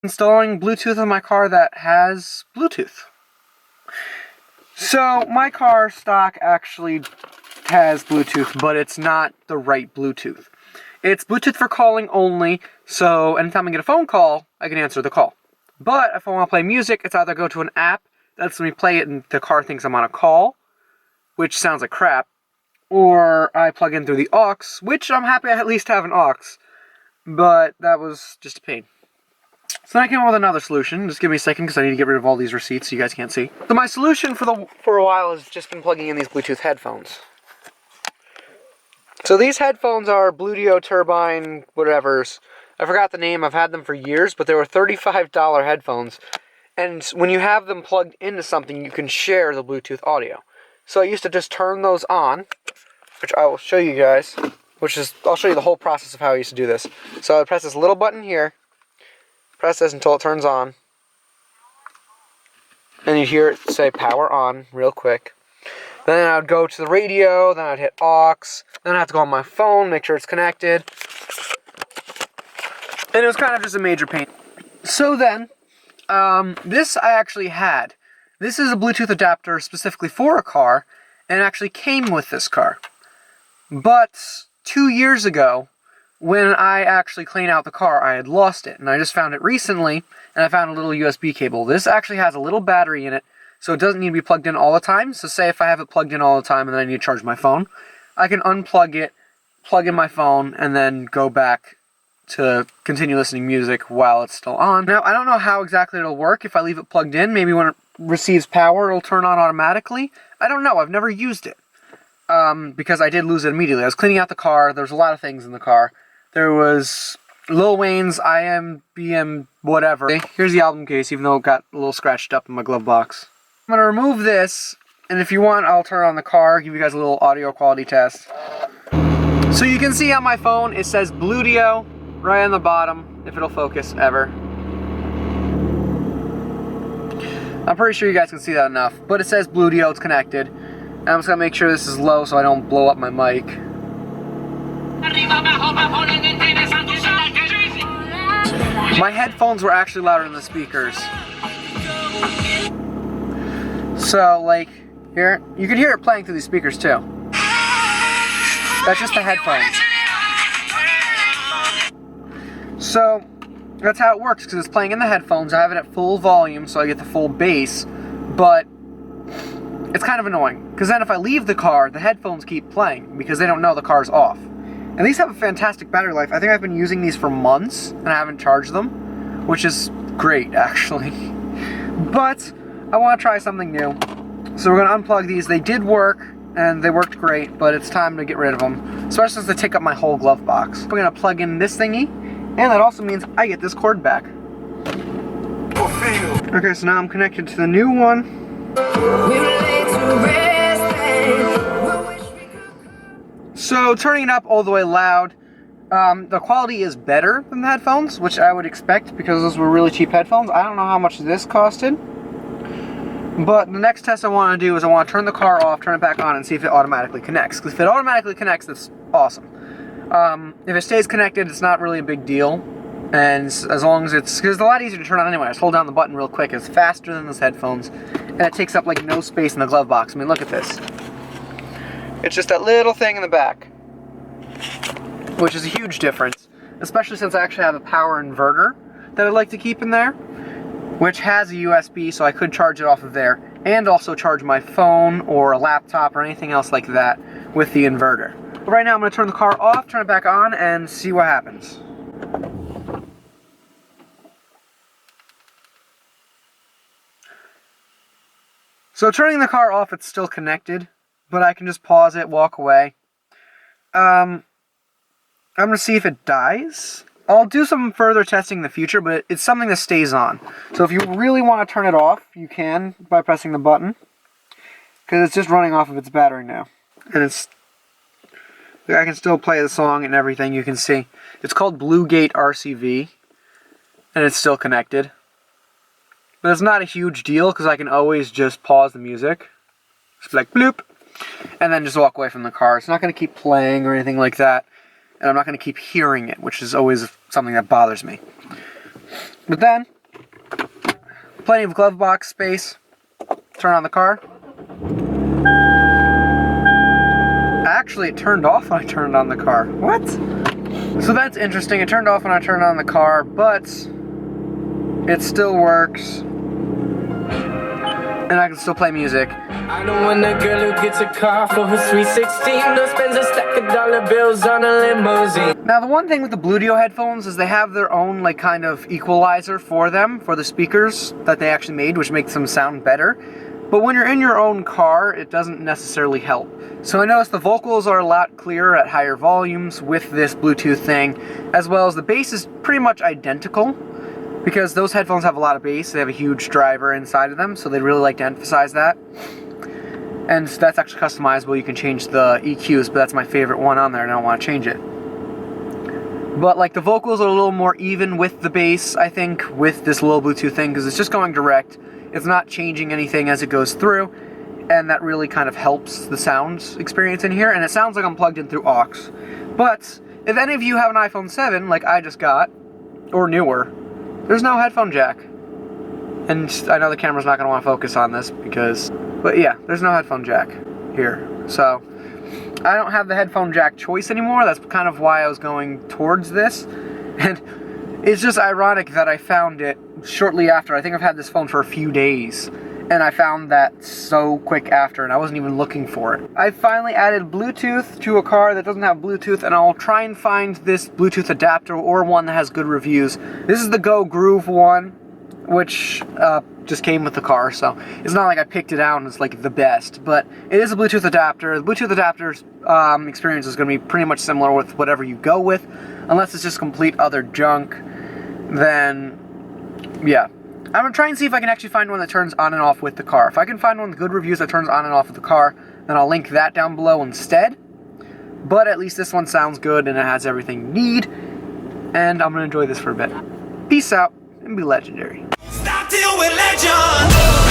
Installing Bluetooth on my car that has Bluetooth. So my car stock actually has Bluetooth, but it's not the right Bluetooth. It's Bluetooth for calling only, so anytime I get a phone call, I can answer the call. But if I want to play music, it's either go to an app that lets me play it and the car thinks I'm on a call, which sounds like crap, or I plug in through the aux, which I'm happy I at least have an aux, but that was just a pain. So then I came up with another solution. Just give me a second because I need to get rid of all these receipts so you guys can't see. So my solution for a while has just been plugging in these Bluetooth headphones. So these headphones are Bluetooth Turbine whatevers. I forgot the name. I've had them for years, but they were $35 headphones. And when you have them plugged into something, you can share the Bluetooth audio. So I used to just turn those on, which I will show you guys. I'll show you the whole process of how I used to do this. So I would press this little button here. Press this until it turns on. And you hear it say power on real quick. Then I would go to the radio, then I'd hit aux, then I'd have to go on my phone, make sure it's connected. And it was kind of just a major pain. So then, this I actually had. This is a Bluetooth adapter specifically for a car, and it actually came with this car. But 2 years ago, when I actually cleaned out the car, I had lost it, and I just found it recently, and I found a little USB cable. This actually has a little battery in it, so it doesn't need to be plugged in all the time. So say if I have it plugged in all the time and then I need to charge my phone, I can unplug it, plug in my phone, and then go back to continue listening to music while it's still on. Now, I don't know how exactly it'll work if I leave it plugged in. Maybe when it receives power, it'll turn on automatically. I don't know. I've never used it because I did lose it immediately. I was cleaning out the car. There was a lot of things in the car. There was Lil Wayne's IMBM whatever. Here's the album case, even though it got a little scratched up in my glove box. I'm going to remove this, and if you want, I'll turn on the car, give you guys a little audio quality test. So you can see on my phone, it says Bluetooth right on the bottom, if it'll focus ever. I'm pretty sure you guys can see that enough, but it says Bluetooth, it's connected. And I'm just going to make sure this is low so I don't blow up my mic. My headphones were actually louder than the speakers. So, like, here, you can hear it playing through these speakers too. That's just the headphones. So, that's how it works, because it's playing in the headphones. I have it at full volume, so I get the full bass, but it's kind of annoying, because then if I leave the car, the headphones keep playing, because they don't know the car's off. And these have a fantastic battery life. I think I've been using these for months, and I haven't charged them, which is great, actually. But I want to try something new. So we're going to unplug these. They did work, and they worked great, but it's time to get rid of them, especially since they take up my whole glove box. We're going to plug in this thingy, and that also means I get this cord back. Okay, so now I'm connected to the new one. So turning it up all the way loud, the quality is better than the headphones, which I would expect because those were really cheap headphones. I don't know how much this costed, but the next test I want to do is I want to turn the car off, turn it back on, and see if it automatically connects. Because if it automatically connects, that's awesome. If it stays connected, it's not really a big deal, and as long as because it's a lot easier to turn on anyway. I just hold down the button real quick. It's faster than those headphones, and it takes up like no space in the glove box. I mean, look at this. It's just that little thing in the back, which is a huge difference, especially since I actually have a power inverter that I'd like to keep in there, which has a USB, so I could charge it off of there, and also charge my phone or a laptop or anything else like that with the inverter. But right now I'm going to turn the car off, turn it back on, and see what happens. So turning the car off, it's still connected, but I can just pause it, walk away. I'm going to see if it dies. I'll do some further testing in the future, but it's something that stays on. So if you really want to turn it off, you can by pressing the button, because it's just running off of its battery now. And I can still play the song and everything, you can see. It's called Bluegate RCV, and it's still connected. But it's not a huge deal, because I can always just pause the music. Just like bloop, and then just walk away from the car. It's not going to keep playing or anything like that. And I'm not going to keep hearing it, which is always something that bothers me. But then, plenty of glove box space. Turn on the car. Actually, it turned off when I turned on the car. What? So that's interesting. It turned off when I turned on the car, but it still works. And I can still play music. I don't want a girl who gets a car for her sweet 16, no spends a stack of dollar bills on a limousine. Now the one thing with the Bluetooth headphones is they have their own like kind of equalizer for them, for the speakers that they actually made, which makes them sound better. But when you're in your own car, it doesn't necessarily help. So I noticed the vocals are a lot clearer at higher volumes with this Bluetooth thing, as well as the bass is pretty much identical. Because those headphones have a lot of bass, they have a huge driver inside of them, so they'd really like to emphasize that. And that's actually customizable, you can change the EQs, but that's my favorite one on there and I don't want to change it. But like the vocals are a little more even with the bass, I think, with this little Bluetooth thing, because it's just going direct. It's not changing anything as it goes through, and that really kind of helps the sound experience in here, and it sounds like I'm plugged in through aux. But if any of you have an iPhone 7, like I just got, or newer, there's no headphone jack. And I know the camera's not going to want to focus on this but yeah, there's no headphone jack here. So I don't have the headphone jack choice anymore. That's kind of why I was going towards this. And it's just ironic that I found it shortly after. I think I've had this phone for a few days, and I found that so quick after, and I wasn't even looking for it. I finally added Bluetooth to a car that doesn't have Bluetooth, and I'll try and find this Bluetooth adapter or one that has good reviews. This is the Go Groove one, which just came with the car, so it's not like I picked it out and it's like the best, but it is a Bluetooth adapter. The Bluetooth adapter's experience is going to be pretty much similar with whatever you go with, unless it's just complete other junk. Then yeah, I'm going to try and see if I can actually find one that turns on and off with the car. If I can find one with good reviews that turns on and off with the car, then I'll link that down below instead. But at least this one sounds good and it has everything you need. And I'm going to enjoy this for a bit. Peace out and be legendary. Stop till we're legends.